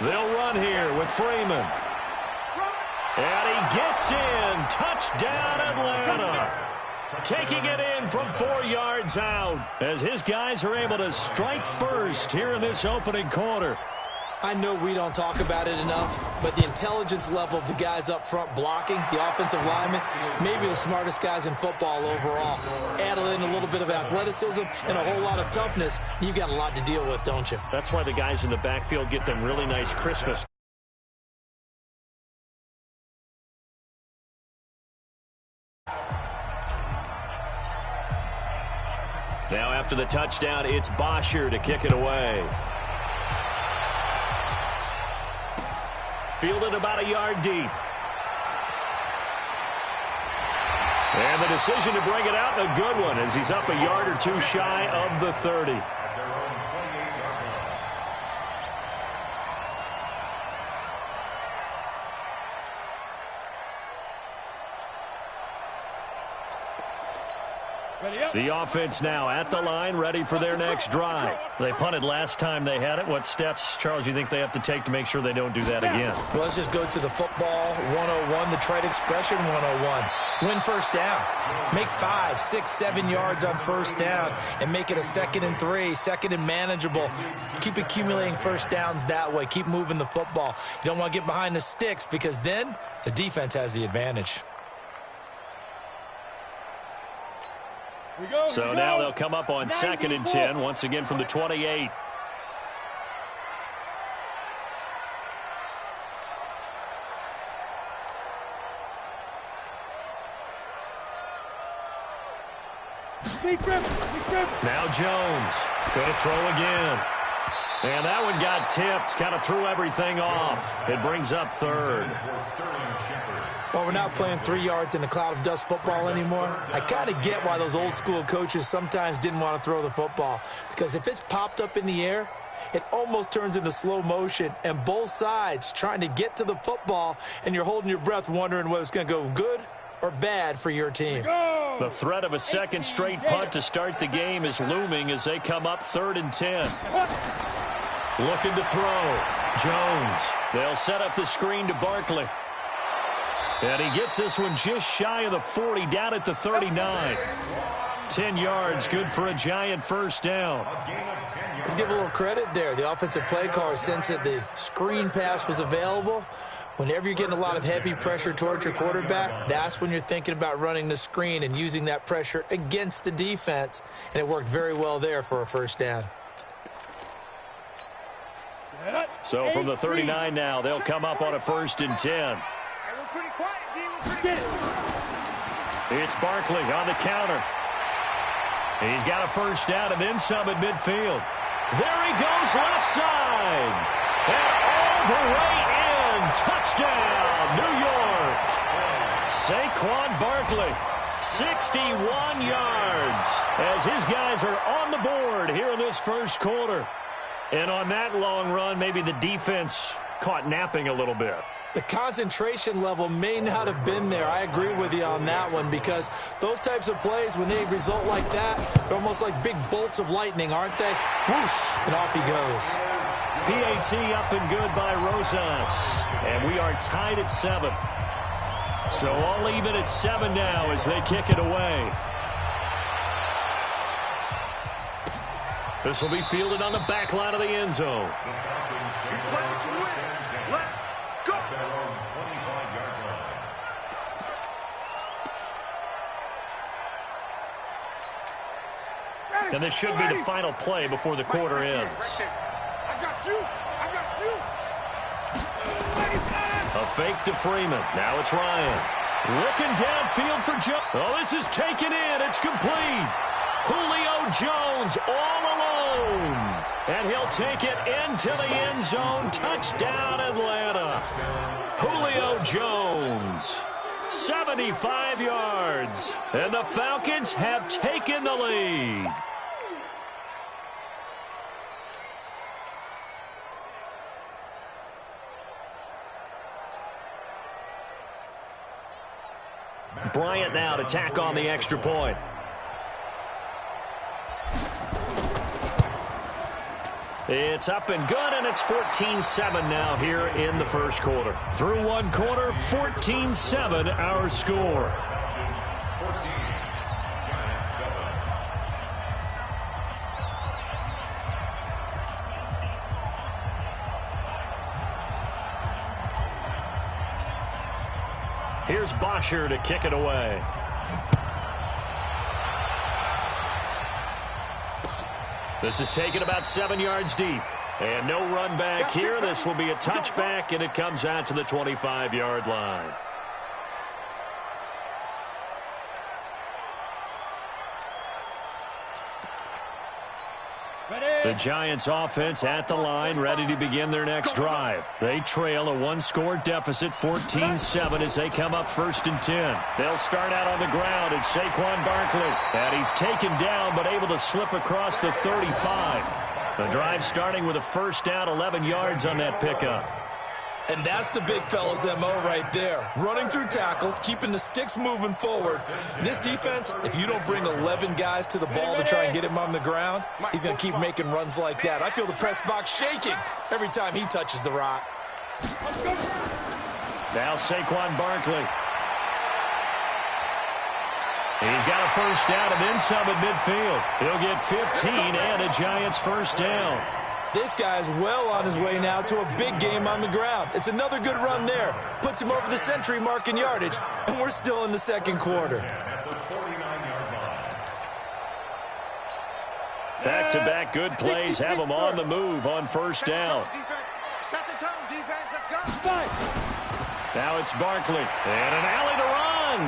They'll run here with Freeman. And he gets in. Touchdown, Atlanta. Taking it in from 4 yards out as his guys are able to strike first here in this opening quarter. I know we don't talk about it enough, but the intelligence level of the guys up front blocking, the offensive linemen, maybe the smartest guys in football overall. Add in a little bit of athleticism and a whole lot of toughness, you've got a lot to deal with, don't you? That's why the guys in the backfield get them really nice Christmas. Now after the touchdown, it's Bosher to kick it away. Fielded about a yard deep. And the decision to bring it out, a good one, as he's up a yard or two shy of the 30. The offense now at the line, ready for their next drive. They punted last time they had it. What steps, Charles, you think they have to take to make sure they don't do that again? Well, let's just go to the football 101, the trade expression 101. Win first down. Make 5, 6, 7 yards on first down and make it a 2nd and 3, 2nd and manageable. Keep accumulating first downs that way. Keep moving the football. You don't want to get behind the sticks because then the defense has the advantage. So now they'll come up on 2nd and 10, once again from the 28. Now Jones going to throw again. And that one got tipped, kind of threw everything off. It brings up 3rd. Well, we're not playing 3 yards in a cloud of dust football anymore. I kind of get why those old school coaches sometimes didn't want to throw the football. Because if it's popped up in the air, it almost turns into slow motion. And both sides trying to get to the football, and you're holding your breath wondering whether it's going to go good or bad for your team. The threat of a second straight punt to start the game is looming as they come up 3rd and 10. Looking to throw. Jones. They'll set up the screen to Barkley. And he gets this one just shy of the 40, down at the 39. 10 yards, good for a giant first down. Let's give a little credit there. The offensive play caller, since that the screen pass was available, whenever you're getting a lot of heavy pressure towards your quarterback, that's when you're thinking about running the screen and using that pressure against the defense. And it worked very well there for a first down. So from the 39 now, they'll come up on a 1st and 10. It's Barkley on the counter. He's got a first down and then some at midfield. There he goes left side. And all the way in. Touchdown, New York. Saquon Barkley, 61 yards as his guys are on the board here in this first quarter. And on that long run, maybe the defense caught napping a little bit. The concentration level may not have been there. I agree with you on that one because those types of plays, when they result like that, they're almost like big bolts of lightning, aren't they? Whoosh, and off he goes. PAT up and good by Rosas. And we are tied at 7. So all even at 7 now as they kick it away. This will be fielded on the back line of the end zone. And this should be the final play before the quarter ends. I got you. A fake to Freeman. Now it's Ryan. Looking downfield for Jones. Oh, this is taken in. It's complete. Julio Jones all alone. And he'll take it into the end zone. Touchdown, Atlanta. Julio Jones. 75 yards. And the Falcons have taken the lead. Bryant now to tack on the extra point. It's up and good, and it's 14-7 now here in the first quarter. Through one quarter, 14-7 our score. Here's Bosher to kick it away. This is taken about 7 yards deep. And no run back here. This will be a touchback, and it comes out to the 25-yard line. The Giants offense at the line, ready to begin their next drive. They trail a one-score deficit, 14-7, as they come up 1st and 10. They'll start out on the ground. It's Saquon Barkley. And he's taken down, but able to slip across the 35. The drive starting with a first down, 11 yards on that pickup. And that's the big fella's MO right there. Running through tackles, keeping the sticks moving forward. This defense, if you don't bring 11 guys to the ball to try and get him on the ground, he's going to keep making runs like that. I feel the press box shaking every time he touches the rock. Now Saquon Barkley. He's got a first down and then some at midfield. He'll get 15 and a Giants first down. This guy's well on his way now to a big game on the ground. It's another good run there. Puts him over the century mark in yardage, and we're still in the second quarter. Back-to-back good plays have him on the move on first down. Set the tone, defense. Let's go. Now it's Barkley. And an alley to run.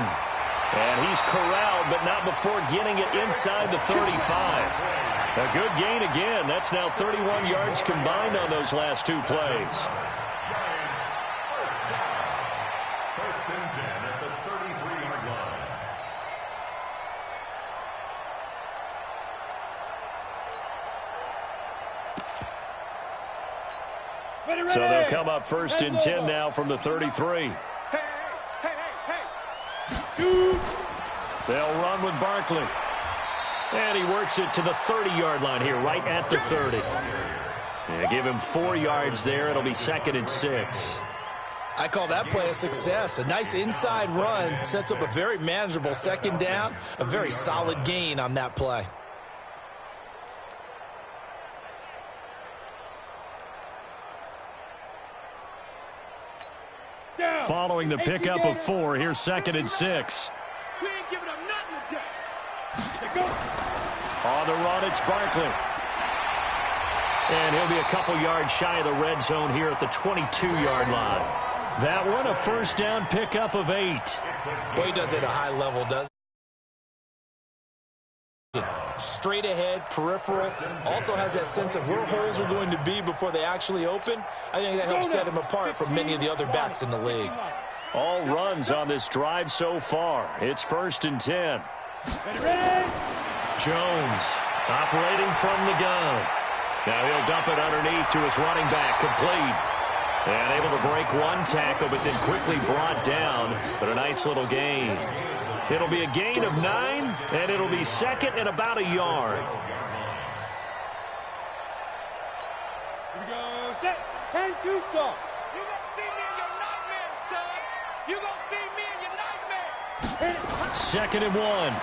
And he's corralled, but not before getting it inside the 35. A good gain again. That's now 31 yards combined on those last two plays. Giants first down. 1st and 10 at the 33-yard line. So they'll come up 1st and 10 now from the 33. Shoot. They'll run with Barkley. And he works it to the 30-yard line here, right at the 30. Yeah, give him 4 yards there. It'll be 2nd and 6. I call that play a success. A nice inside run sets up a very manageable second down. A very solid gain on that play. Following the pickup of 4, here's 2nd and 6. We ain't giving them nothing today. Go. On the run, it's Barkley. And he'll be a couple yards shy of the red zone here at the 22-yard line. That one, a first down pickup of 8. Boy, he does it at a high level, doesn't he? Straight ahead, peripheral. Also has that sense of where holes are going to be before they actually open. I think that helps set him apart from many of the other backs in the league. All runs on this drive so far. It's 1st and 10. Jones operating from the gun. Now he'll dump it underneath to his running back, complete. And able to break one tackle, but then quickly brought down. But a nice little gain. It'll be a gain of 9, and it'll be 2nd and about a yard. Here we go. Set. 10-2, son. You gonna see me in your nightmares, son. You gonna see me in your nightmares. 2nd and 1.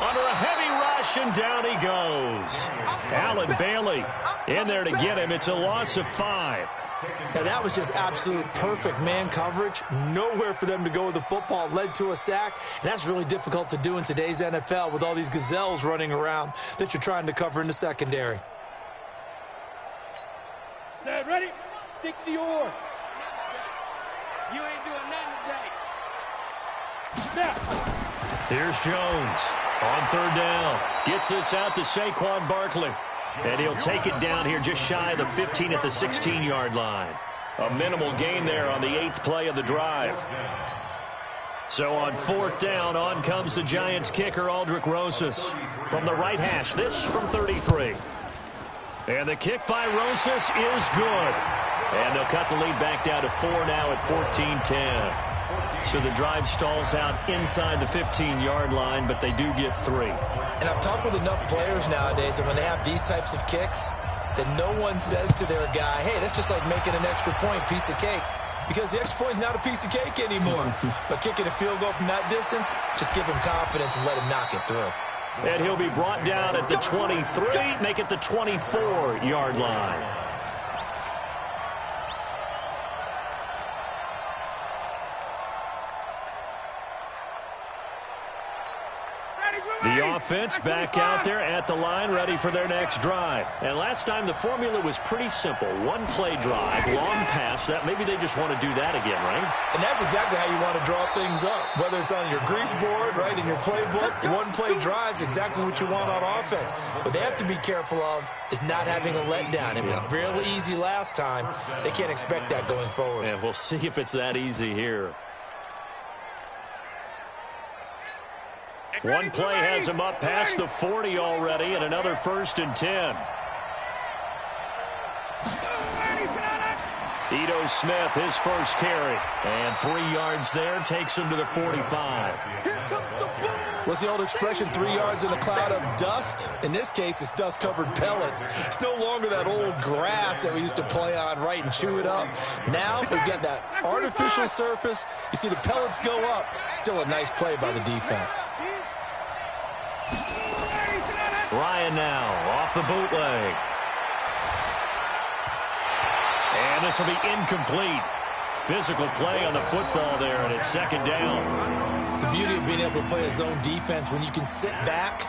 Under a heavy rush, and down he goes. Allen Bailey in there to get him. It's a loss of 5. Now, that was just absolute perfect man coverage. Nowhere for them to go with the football. Led to a sack. And that's really difficult to do in today's NFL with all these gazelles running around that you're trying to cover in the secondary. Set, ready? 60 or. You ain't doing nothing today. Snap. Here's Jones on 3rd down. Gets this out to Saquon Barkley. And he'll take it down here just shy of the 15 at the 16-yard line. A minimal gain there on the 8th play of the drive. So on 4th down, on comes the Giants kicker, Aldrick Rosas. From the right hash, this from 33. And the kick by Rosas is good. And they'll cut the lead back down to 4 now at 14-10. So the drive stalls out inside the 15-yard line, but they do get 3. And I've talked with enough players nowadays, and when they have these types of kicks, that no one says to their guy, hey, that's just like making an extra point, piece of cake. Because the extra point is not a piece of cake anymore. But kicking a field goal from that distance, just give him confidence and let him knock it through. And he'll be brought down at the 23, make it the 24-yard line. The offense back out there at the line, ready for their next drive. And last time the formula was pretty simple. One-play drive, long pass. That maybe they just want to do that again, right? And that's exactly how you want to draw things up. Whether it's on your grease board, right, in your playbook, one-play drive's exactly what you want on offense. What they have to be careful of is not having a letdown. It was real easy last time. They can't expect that going forward. And we'll see if it's that easy here. One play has him up past the 40 already, and another 1st and 10. Ito Smith, his first carry. And 3 yards there, takes him to the 45. What's the old expression, 3 yards in a cloud of dust? In this case, it's dust-covered pellets. It's no longer that old grass that we used to play on, right, and chew it up. Now we've got that artificial surface. You see the pellets go up. Still a nice play by the defense. Ryan now off the bootleg. And this will be incomplete. Physical play on the football there, and it's 2nd down. The beauty of being able to play a zone defense, when you can sit back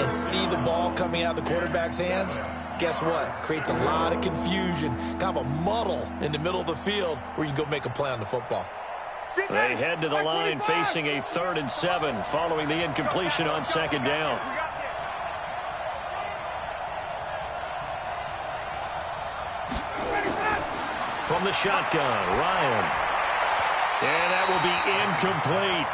and see the ball coming out of the quarterback's hands, guess what? Creates a lot of confusion, kind of a muddle in the middle of the field where you can go make a play on the football. They head to the line facing a 3rd and 7 following the incompletion on 2nd down. From the shotgun, Ryan. And that will be incomplete.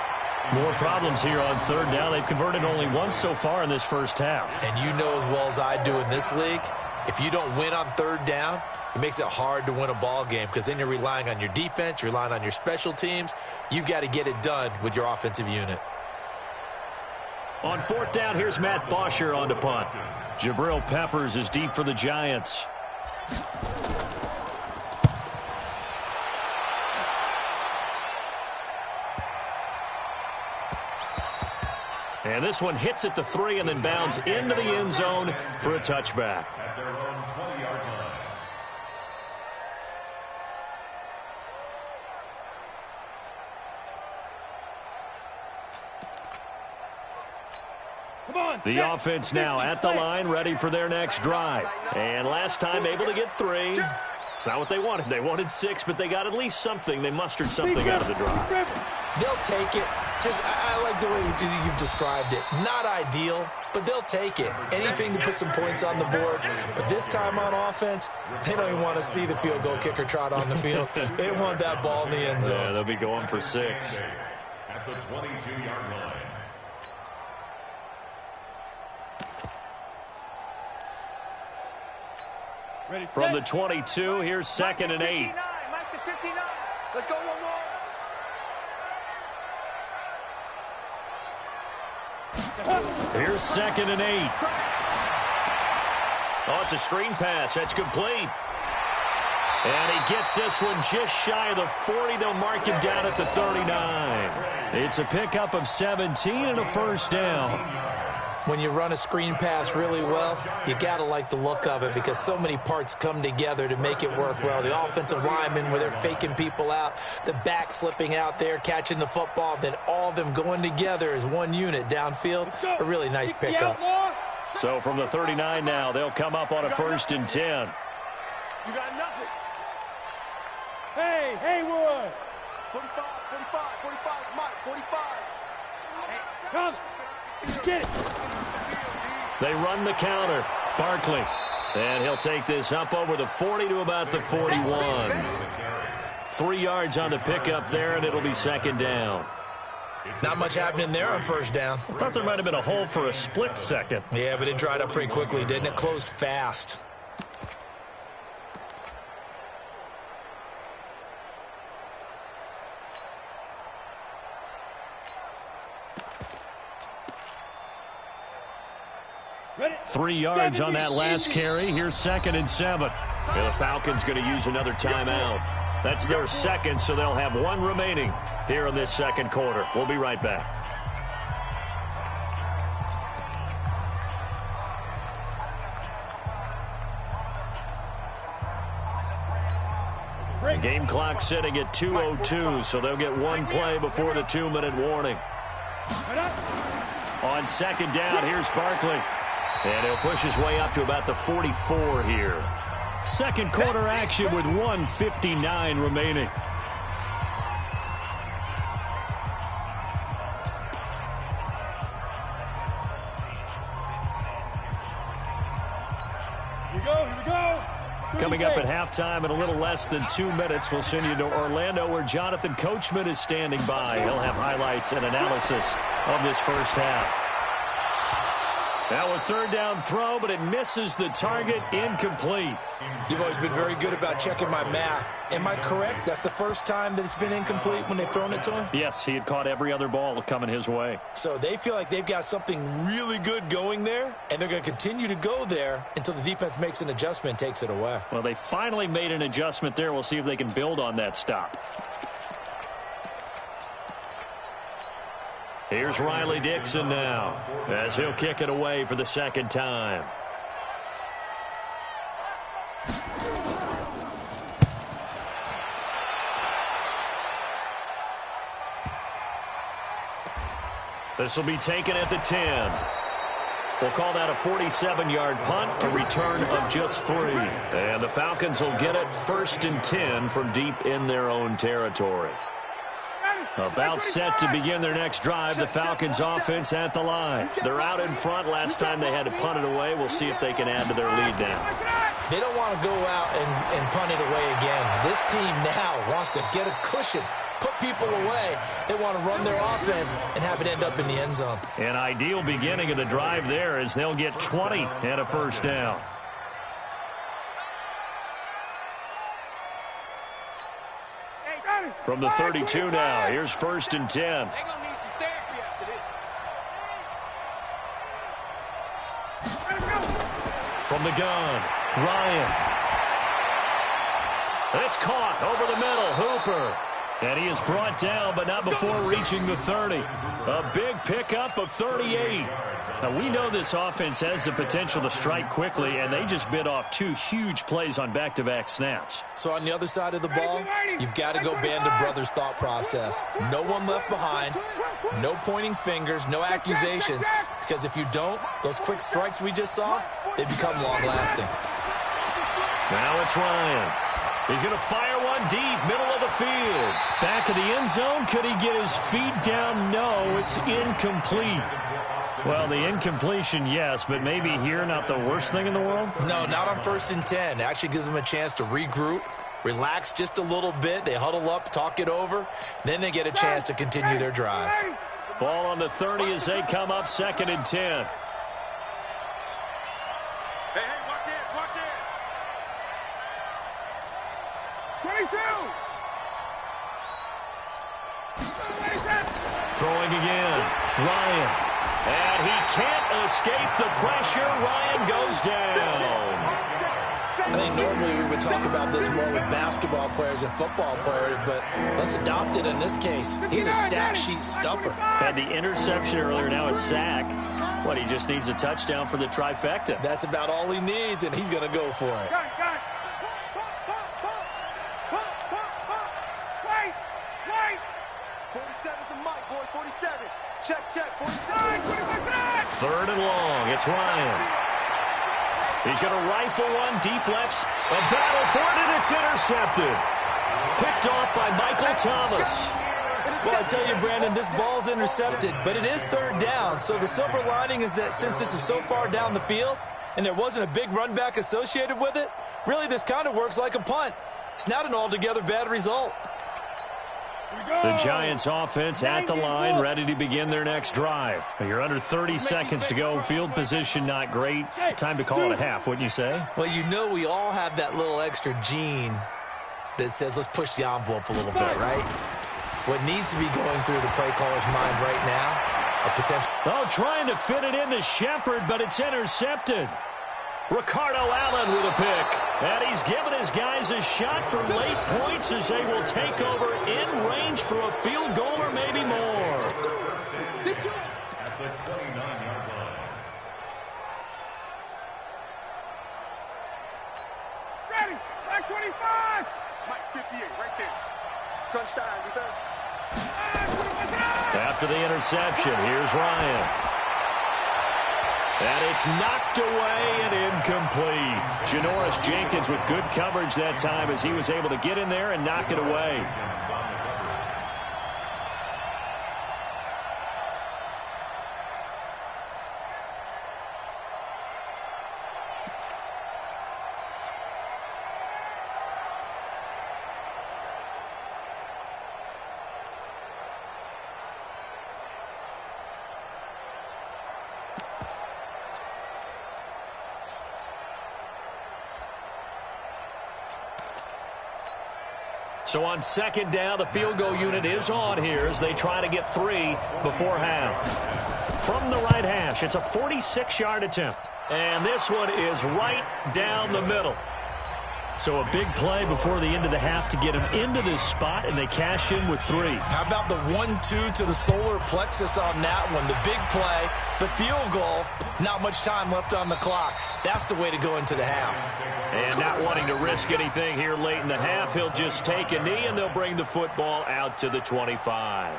More problems here on 3rd down. They've converted only once so far in this first half. And you know as well as I do in this league, if you don't win on 3rd down, it makes it hard to win a ball game because then you're relying on your defense, you're relying on your special teams. You've got to get it done with your offensive unit. On 4th down, here's Matt Bosher on to punt. Jabril Peppers is deep for the Giants. And this one hits at the 3 and then bounds into the end zone for a touchback. At their own 20-yard line. Come on, The offense now at the line, ready for their next drive. And last time able to get 3. It's not what they wanted. They wanted 6, but they got at least something. They mustered something out of the drive. They'll take it. I like the way you've described it. Not ideal, but they'll take it. Anything to put some points on the board. But this time on offense, they don't even want to see the field goal kicker trot on the field. They want that ball in the end zone. Yeah, they'll be going for 6. At the 22-yard line. Ready, From the set. 22, here's 2nd and 8. Mike to 59. Let's go one more. Here's 2nd and 8. Oh, it's a screen pass. That's complete. And he gets this one just shy of the 40. They'll mark him down at the 39. It's a pickup of 17 and a 1st down. When you run a screen pass really well, you got to like the look of it because so many parts come together to make it work well. The offensive linemen where they're faking people out, the back slipping out there, catching the football, then all of them going together as one unit downfield. A really nice pickup. So from the 39 now, they'll come up on a 1st and 10. You got nothing. Hey, Haywood. 45, Mike, 45. Hey, come. Get it. They run the counter. Barkley. And he'll take this up over the 40 to about the 41. 3 yards on the pickup there, and it'll be 2nd down. Not much happening there on 1st down. I thought there might have been a hole for a split second. Yeah, but it dried up pretty quickly, didn't it? Closed fast. 3 yards on that last carry. Here's 2nd and 7. And the Falcons going to use another timeout. That's their second, so they'll have 1 remaining here in this second quarter. We'll be right back. The game clock sitting at 2:02, so they'll get 1 play before the 2-minute warning. On 2nd down, here's Barkley. And he'll push his way up to about the 44 here. Second quarter action with 1:59 remaining. Here we go. Coming up at halftime in a little less than 2 minutes, we'll send you to Orlando where Jonathan Coachman is standing by. He'll have highlights and analysis of this first half. Now a 3rd down throw, but it misses the target, incomplete. You've always been very good about checking my math. Am I correct? That's the first time that it's been incomplete when they've thrown it to him? Yes, he had caught every other ball coming his way. So they feel like they've got something really good going there, and they're going to continue to go there until the defense makes an adjustment and takes it away. Well, they finally made an adjustment there. We'll see if they can build on that stop. Here's Riley Dixon now, as he'll kick it away for the 2nd time. This will be taken at the 10. We'll call that a 47-yard punt, a return of just 3. And the Falcons will get it 1st and 10 from deep in their own territory. About set to begin their next drive, the Falcons offense at the line. They're out in front. Last time they had to punt it away. We'll see if they can add to their lead now. They don't want to go out and punt it away again. This team now wants to get a cushion, put people away. They want to run their offense and have it end up in the end zone. An ideal beginning of the drive there as they'll get 20 and a 1st down. From the 32 now, here's 1st and 10. They're going to need some therapy after this. From the gun, Ryan. It's caught over the middle, Hooper. And he is brought down, but not before reaching the 30. A big pickup of 38. Now, we know this offense has the potential to strike quickly, and they just bit off 2 huge plays on back-to-back snaps. So on the other side of the ball, you've got to go band of brothers thought process. No one left behind, no pointing fingers, no accusations, because if you don't, those quick strikes we just saw, they become long-lasting. Now it's Ryan. He's going to fire one deep, middle of the field. Back of the end zone. Could he get his feet down? No, it's incomplete. Well, the incompletion, yes, but maybe here not the worst thing in the world? No, not on 1st and 10. It actually gives them a chance to regroup, relax just a little bit. They huddle up, talk it over. Then they get a chance to continue their drive. Ball on the 30 as they come up 2nd and 10. Hey, watch it. 22. Throwing again. Ryan. And he can't escape the pressure. Ryan goes down. I think normally we would talk about this more with basketball players and football players, but let's adopt it in this case. He's a stat sheet stuffer. Had the interception earlier, now a sack. What, he just needs a touchdown for the trifecta. That's about all he needs, and he's going to go for it. Wait. 47's a mic, boy. 47. Check. 47. 3rd and long. It's Ryan. He's going to rifle one deep left. A battle for it, and it's intercepted. Picked off by Michael Thomas. Well, I tell you, Brandon, this ball's intercepted, but it is 3rd down. So the silver lining is that since this is so far down the field and there wasn't a big run back associated with it, really this kind of works like a punt. It's not an altogether bad result. The Giants offense at the line, ready to begin their next drive. You're under 30 seconds to go. Field position not great. Time to call it a half, wouldn't you say? Well, you know we all have that little extra gene that says let's push the envelope a little bit, right? What needs to be going through the play caller's mind right now a potential. Oh, trying to fit it into Shepard, but it's intercepted. Ricardo Allen with a pick. And he's given his guys a shot for late points as they will take over in range for a field goal or maybe more. At the 29-yard line. Ready, back 25. Mike 58, right there. Touchdown, defense. After the interception, here's Ryan. And it's knocked away and incomplete. Janoris Jenkins with good coverage that time as he was able to get in there and knock it away. So on second down, the field goal unit is on here as they try to get 3 before half. From the right hash, it's a 46-yard attempt. And this one is right down the middle. So a big play before the end of the half to get them into this spot, and they cash in with 3. How about the 1-2 to the solar plexus on that one? The big play, the field goal, not much time left on the clock. That's the way to go into the half. And not wanting to risk anything here late in the half, he'll just take a knee, and they'll bring the football out to the 25.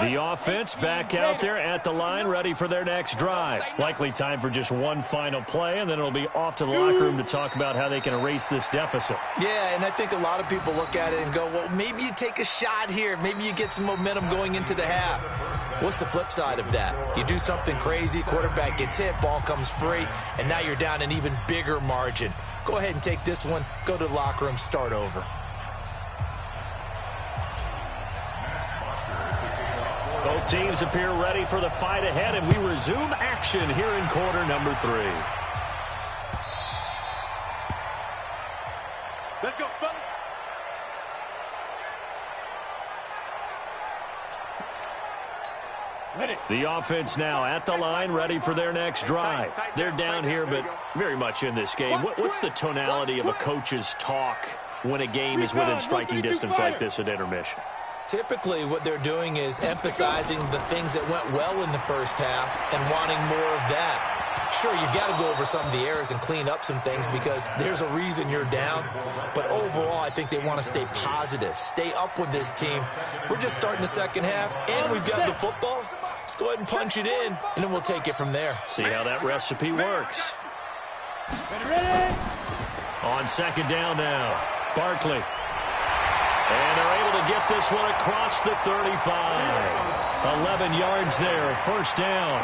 The offense back out there at the line, ready for their next drive. Likely time for just one final play, and then it'll be off to the locker room to talk about how they can erase this deficit. Yeah, and I think a lot of people look at it and go, well, maybe you take a shot here. Maybe you get some momentum going into the half. What's the flip side of that? You do something crazy, quarterback gets hit, ball comes free, and now you're down an even bigger margin. Go ahead and take this one, go to the locker room, start over. Both teams appear ready for the fight ahead, and we resume action here in quarter number 3. Let's go, fellas. Ready. The offense now at the line, ready for their next drive. They're down here, but very much in this game. What's the tonality of a coach's talk when a game is within striking distance like this at intermission? Typically, what they're doing is emphasizing the things that went well in the first half and wanting more of that. Sure, you've got to go over some of the errors and clean up some things because there's a reason you're down. But overall, I think they want to stay positive, stay up with this team. We're just starting the second half, and we've got the football. Let's go ahead and punch it in, and then we'll take it from there. See how that recipe works. Ready. On second down now, Barkley. And they're able to get this one across the 35. 11 yards there, first down.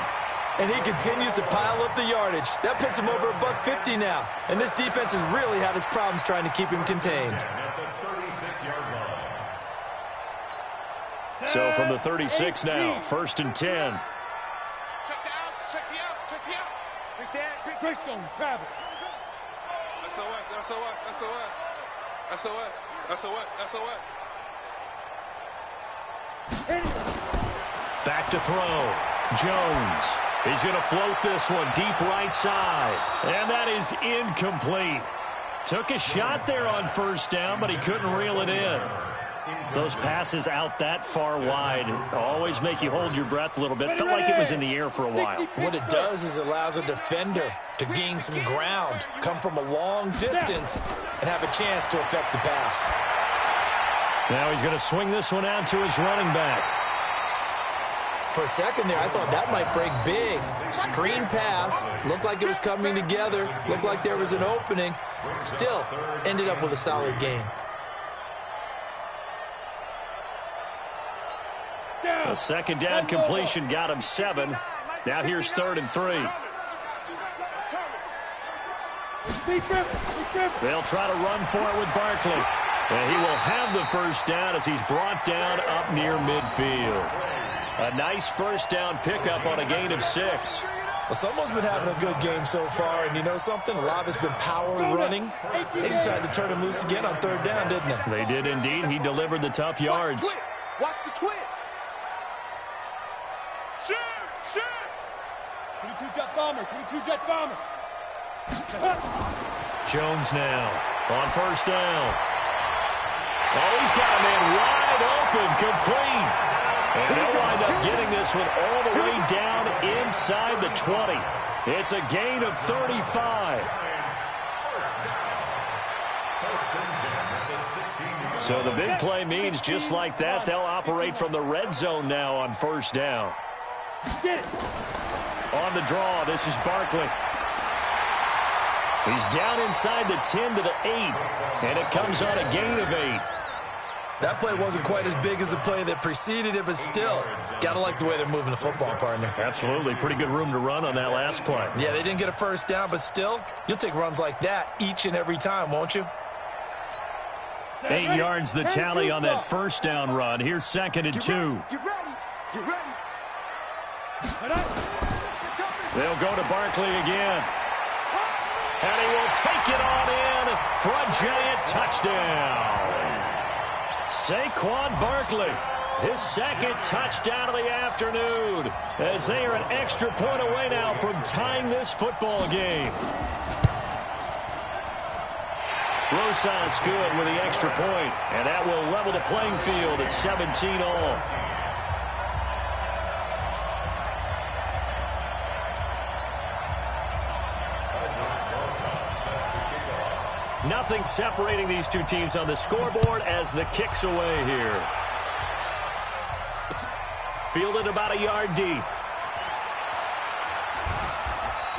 And he continues to pile up the yardage. That puts him over $150 now. And this defense has really had its problems trying to keep him contained. At the 36-yard line. So from the 36 now, first and 10. Check the out, check the out, check the out. Big Dan, big Greystone, travel. SOS, SOS, SOS. SOS, SOS, SOS. Back to throw. Jones. He's going to float this one deep right side. And that is incomplete. Took a shot there on first down, but he couldn't reel it in. Those passes out that far wide always make you hold your breath a little bit. Felt like it was in the air for a while. What it does is it allows a defender to gain some ground, come from a long distance, and have a chance to affect the pass. Now he's going to swing this one out to his running back. For a second there, I thought that might break big. Screen pass. Looked like it was coming together. Looked like there was an opening. Still, ended up with a solid game. A second down completion got him 7. Now here's 3rd and 3. They'll try to run for it with Barkley. And he will have the first down as he's brought down up near midfield. A nice first down pickup on a gain of 6. Well, someone's been having a good game so far, and you know something? A lot of it's been power running. They decided to turn him loose again on third down, didn't they? They did indeed. He delivered the tough yards. Watch the twist. Shoot! Shoot! 22 jet bomber, 22 jet bomber. Jones now on first down. Oh, he's got a man wide open, complete. And they'll wind up getting this one all the way down inside the 20. It's a gain of 35. So the big play means just like that, they'll operate from the red zone now on first down. On the draw, this is Barkley. He's down inside the 10 to the 8, and it comes on a gain of 8. That play wasn't quite as big as the play that preceded it, but still, got to like the way they're moving the football, partner. Absolutely. Pretty good room to run on that last play. Yeah, they didn't get a first down, but still, you'll take runs like that each and every time, won't you? 8 yards the tally on that first down run. Here's 2nd and 2. Get ready. Get ready. They'll go to Barkley again. And he will take it on in for a giant touchdown. Saquon Barkley, his 2nd touchdown of the afternoon, as they are an extra point away now from tying this football game. Rosas good with the extra point, and that will level the playing field at 17 all. Nothing separating these two teams on the scoreboard as the kick's away here. Fielded about a yard deep.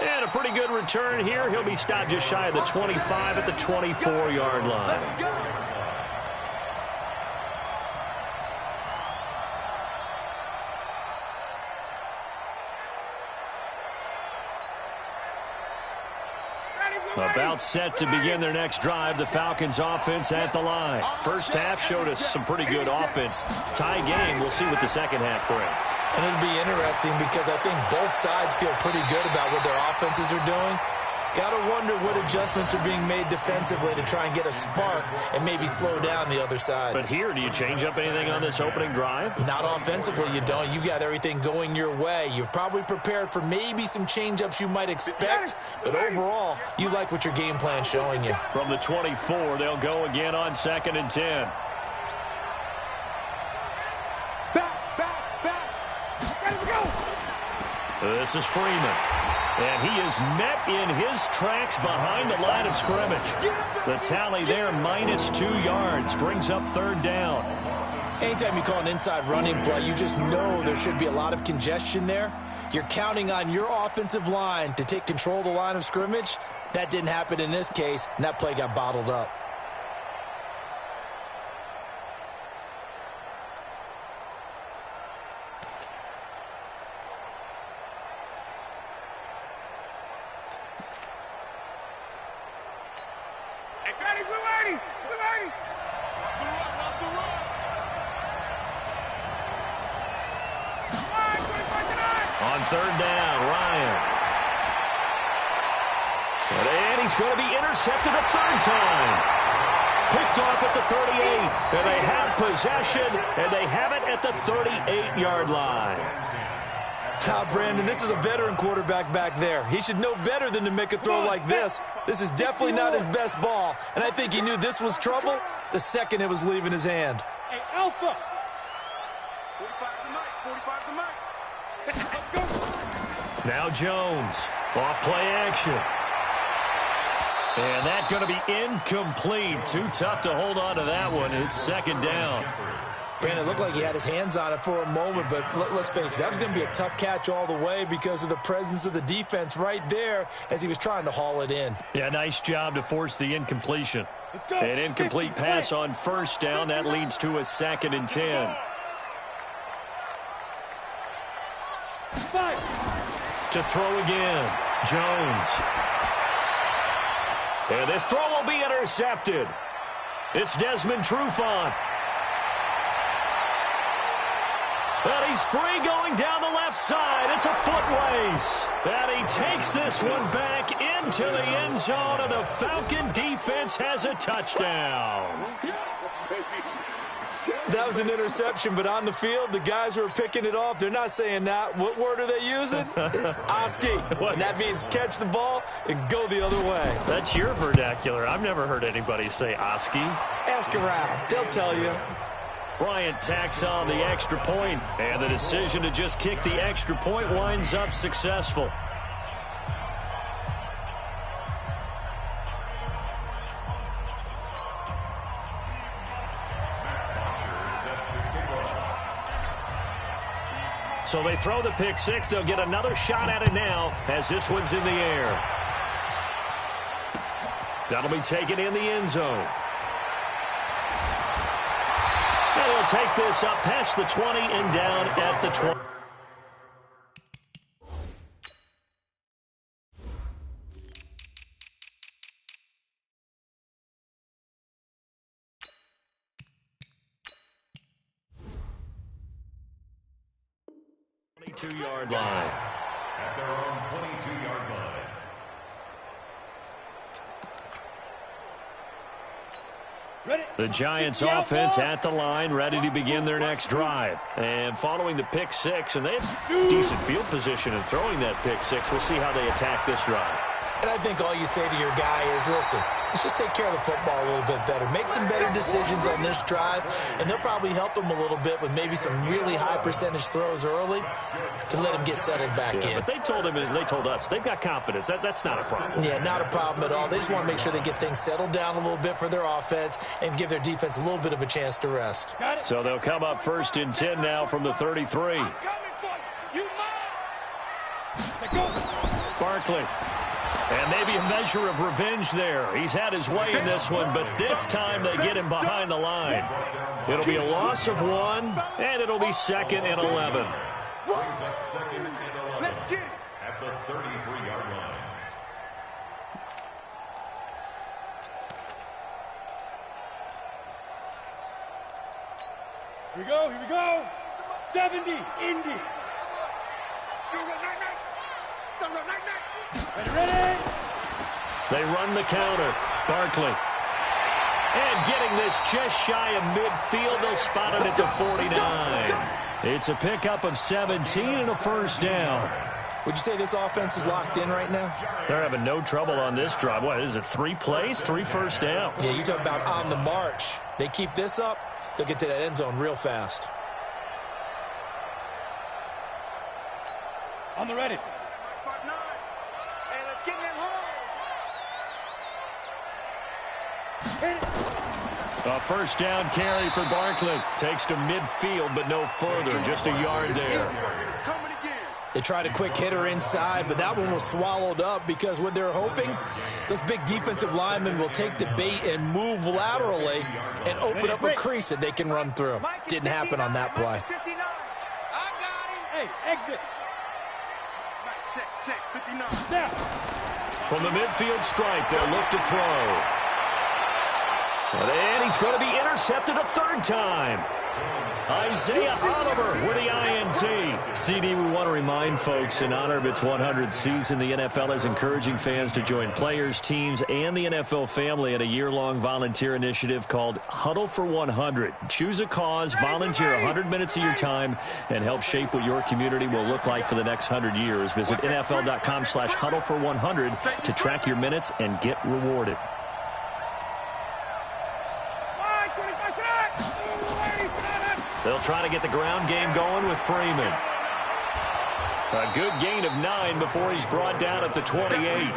And a pretty good return here. He'll be stopped just shy of the 25 at the 24-yard line. About set to begin their next drive, the Falcons offense at the line. First half showed us some pretty good offense. Tie game, we'll see what the second half brings. And it'll be interesting because I think both sides feel pretty good about what their offenses are doing. Got to wonder what adjustments are being made defensively to try and get a spark and maybe slow down the other side. But here, do you change up anything on this opening drive? Not offensively, you don't. You got everything going your way. You've probably prepared for maybe some change-ups you might expect, but overall, you like what your game plan's showing you. From the 24, they'll go again on 2nd and 10. This is Freeman. And he is met in his tracks behind the line of scrimmage. The tally there, -2 yards, brings up 3rd down. Anytime you call an inside running play, you just know there should be a lot of congestion there. You're counting on your offensive line to take control of the line of scrimmage. That didn't happen in this case, and that play got bottled up. On 3rd down, Ryan. And he's going to be intercepted a 3rd time. Picked off at the 38. And they have possession, and they have it at the 38-yard line. Brandon, this is a veteran quarterback back there. He should know better than to make a throw like this. This is definitely not his best ball, and I think he knew this was trouble the second it was leaving his hand. Hey, Alpha! 45 to Mike, 45 to Mike. Now Jones, off play action. And that's going to be incomplete. Too tough to hold on to that one. It's 2nd down. Brandon, looked like he had his hands on it for a moment, but let's face it, that was going to be a tough catch all the way because of the presence of the defense right there as he was trying to haul it in. Yeah, nice job to force the incompletion. An incomplete pass on 1st down. That leads to a 2nd and 10. To throw again, Jones. And this throw will be intercepted. It's Desmond Trufant. And he's free going down the left side. It's a foot race. And he takes this one back into the end zone, and the Falcon defense has a touchdown. That was an interception, but on the field, the guys who are picking it off, they're not saying that. What word are they using? It's Oski. And that means catch the ball and go the other way. That's your vernacular. I've never heard anybody say Oski. Ask around. They'll tell you. Bryant tacks on the extra point, and the decision to just kick the extra point winds up successful. So they throw the pick six. They'll get another shot at it now as this one's in the air. That'll be taken in the end zone. And he'll take this up past the 20 and down at the 20. Yard line. At their own 22-yard line. Ready? The Giants offense at the line, ready to begin their next drive. And following the pick six, and they have decent field position in throwing that pick six. We'll see how they attack this drive. And I think all you say to your guy is, listen, let's just take care of the football a little bit better. Make some better decisions on this drive, and they'll probably help him a little bit with maybe some really high percentage throws early to let him get settled back in. But they told him and they told us they've got confidence. That's not a problem. Yeah, not a problem at all. They just want to make sure they get things settled down a little bit for their offense and give their defense a little bit of a chance to rest. So they'll come up first and 10 now from the 33. Barkley. And maybe a measure of revenge there. He's had his way in this one, but this time they get him behind the line. It'll be a loss of 1, and it'll be second and 11. Brings up second and 11. Let's get it. At the 33-yard line. Here we go, here we go. 70, Indy. Ready? They run the counter. Barkley. And getting this just shy of midfield, they'll spot it at the 49. It's a pickup of 17 and a first down. Would you say this offense is locked in right now? They're having no trouble on this drive. What is it, 3 plays, 3 first downs? Yeah, you talk about on the march. They keep this up, they'll get to that end zone real fast. On the ready. A first down carry for Barkley. Takes to midfield, but no further. Just a yard there. They tried a quick hitter inside, but that one was swallowed up because what they're hoping, those big defensive linemen will take the bait and move laterally and open up a crease that they can run through. Didn't happen on that play. Hey, exit. Check, 59. Now. From the midfield stripe, they'll look to throw. And he's going to be intercepted a third time. Isaiah Oliver with the INT. CD, we want to remind folks, in honor of its 100th season, the NFL is encouraging fans to join players, teams, and the NFL family in a year-long volunteer initiative called Huddle for 100. Choose a cause, volunteer 100 minutes of your time, and help shape what your community will look like for the next 100 years. Visit NFL.com/huddle for 100 to track your minutes and get rewarded. They'll try to get the ground game going with Freeman. A good gain of 9 before he's brought down at the 28.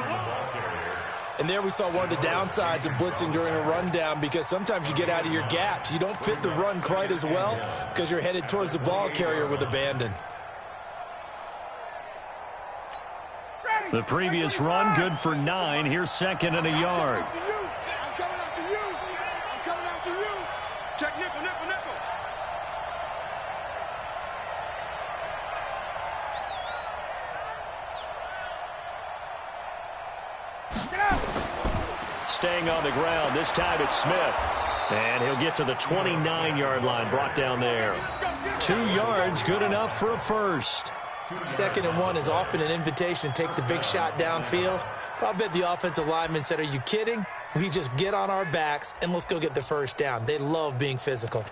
And there we saw one of the downsides of blitzing during a rundown, because sometimes you get out of your gaps. You don't fit the run quite as well because you're headed towards the ball carrier with abandon. The previous run, good for 9. Here's second and a yard. Check nickel. Staying on the ground. This time it's Smith. And he'll get to the 29-yard line, brought down there. 2 yards, good enough for a first. 2nd and 1 is often an invitation to take the big shot downfield. But I'll bet the offensive lineman said, are you kidding? We just get on our backs and let's go get the first down. They love being physical.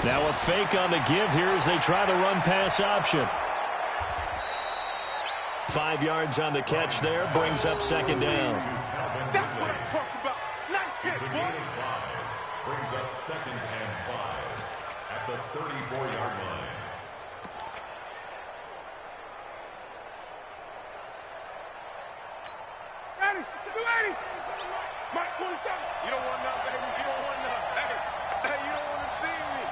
Now a fake on the give here as they try the run-pass option. 5 yards on the catch there, brings up 2nd down. That's what I'm talking about. Nice hit, boy. Brings up 2nd and 5 at the 34-yard line. Ready. Mike 27. You don't want none, baby. You don't want none. Hey, you don't want to see me.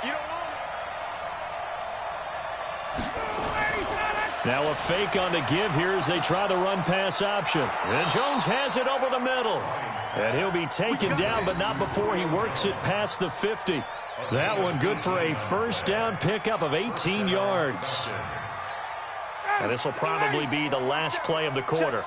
You don't want it. Now a fake on the give here as they try the run-pass option. And Jones has it over the middle. And he'll be taken down, but not before he works it past the 50. That one good for a first down pickup of 18 yards. And this will probably be the last play of the quarter.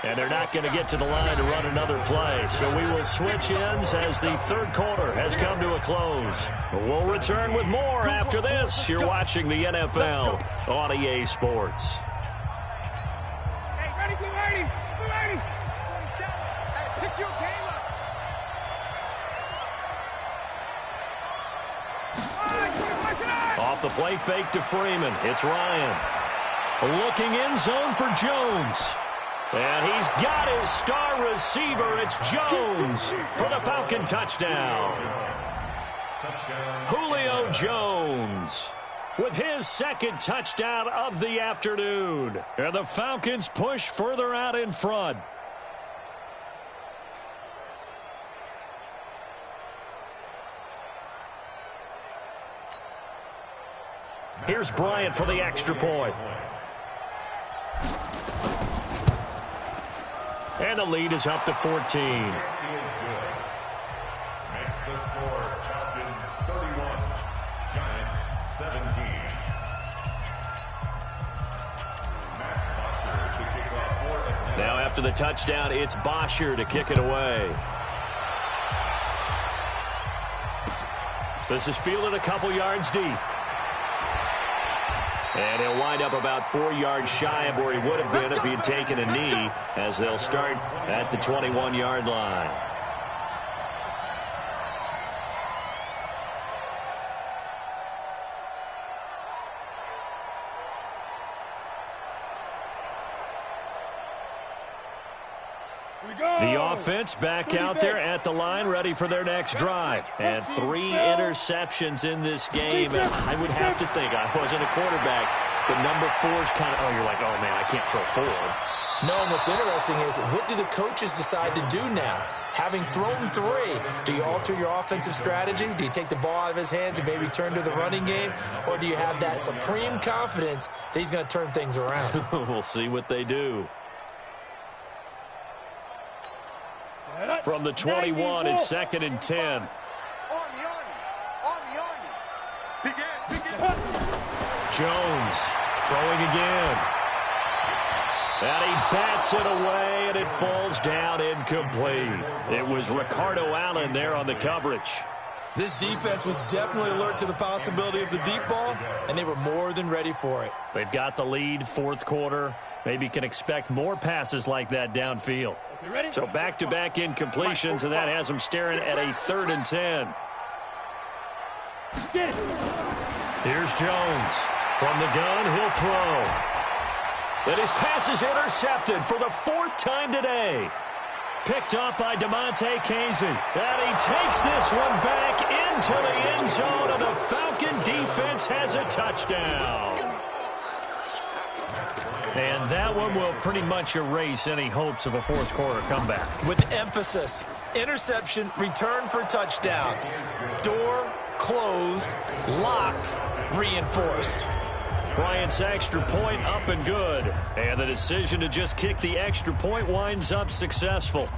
And they're not going to get to the line to run another play. So we will switch ends as the 3rd quarter has come to a close. We'll return with more after this. You're watching the NFL on EA Sports. Hey, ready, get ready. Get ready. Hey, pick your game up. Off the play fake to Freeman. It's Ryan. Looking in zone for Jones. And he's got his star receiver. It's Jones for the Falcon touchdown. Julio Jones with his 2nd touchdown of the afternoon. And the Falcons push further out in front. Here's Bryant for the extra point. And the lead is up to 14. Makes the score Falcons 31, Giants 17. To kick off for Atlanta. Now after the touchdown, it's Bosher to kick it away. This is fielded a couple yards deep. And he'll wind up about 4 yards shy of where he would have been if he had taken a knee, as they'll start at the 21-yard line. The offense back out there at the line, ready for their next drive. And 3 interceptions in this game. And I would have to think, I wasn't a quarterback, but number 4 is kind of, you're like, oh, man, I can't throw 4. No, and what's interesting is, what do the coaches decide to do now? Having thrown 3, do you alter your offensive strategy? Do you take the ball out of his hands and maybe turn to the running game? Or do you have that supreme confidence that he's going to turn things around? We'll see what they do. From the 21, it's 2nd and 10. Jones throwing again. And he bats it away, and it falls down incomplete. It was Ricardo Allen there on the coverage. This defense was definitely alert to the possibility of the deep ball, and they were more than ready for it. They've got the lead, 4th quarter. Maybe can expect more passes like that downfield. So back-to-back incompletions, and that has them staring at a 3rd and 10. Here's Jones. From the gun, he'll throw. And his pass is intercepted for the 4th time today. Picked up by DeMonte Casey. And he takes this one back into the end zone, and the Falcon defense has a touchdown. And that one will pretty much erase any hopes of a 4th quarter comeback. With emphasis, interception, return for touchdown. Door closed, locked, reinforced. Bryant's extra point up and good. And the decision to just kick the extra point winds up successful.